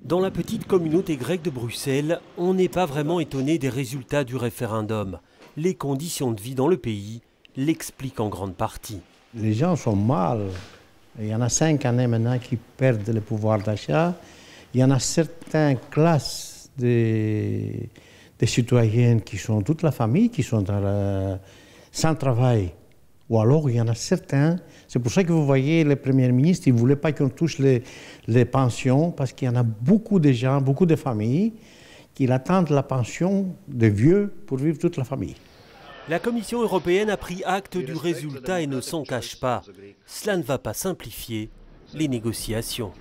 Dans la petite communauté grecque de Bruxelles, on n'est pas vraiment étonné des résultats du référendum. Les conditions de vie dans le pays l'expliquent en grande partie. Les gens sont mal. Il y en a 5 années maintenant qui perdent le pouvoir d'achat. Il y en a certaines classes des citoyens qui sont toute la famille, qui sont sans travail. Ou alors il y en a certains, c'est pour ça que vous voyez le Premier ministre, il ne voulait pas qu'on touche les pensions, parce qu'il y en a beaucoup de gens, beaucoup de familles qui attendent la pension de vieux pour vivre toute la famille. La Commission européenne a pris acte du résultat et ne s'en cache pas. Cela ne va pas simplifier les négociations.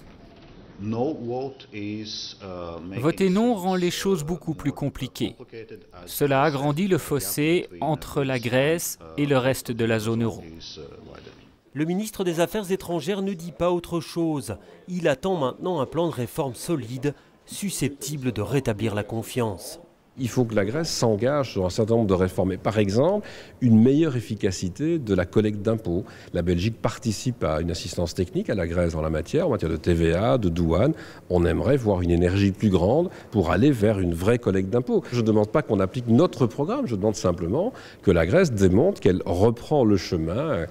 Voter non rend les choses beaucoup plus compliquées. Cela agrandit le fossé entre la Grèce et le reste de la zone euro. Le ministre des Affaires étrangères ne dit pas autre chose. Il attend maintenant un plan de réforme solide, susceptible de rétablir la confiance. Il faut que la Grèce s'engage sur un certain nombre de réformes. Et par exemple, une meilleure efficacité de la collecte d'impôts. La Belgique participe à une assistance technique à la Grèce en la matière, en matière de TVA, de douane. On aimerait voir une énergie plus grande pour aller vers une vraie collecte d'impôts. Je ne demande pas qu'on applique notre programme, je demande simplement que la Grèce démontre qu'elle reprend le chemin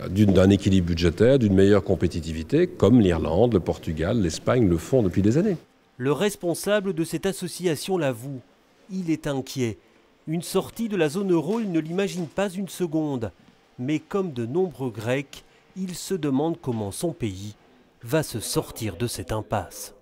d'un équilibre budgétaire, d'une meilleure compétitivité, comme l'Irlande, le Portugal, l'Espagne le font depuis des années. Le responsable de cette association l'avoue. Il est inquiet. Une sortie de la zone euro, il ne l'imagine pas une seconde. Mais comme de nombreux Grecs, il se demande comment son pays va se sortir de cette impasse.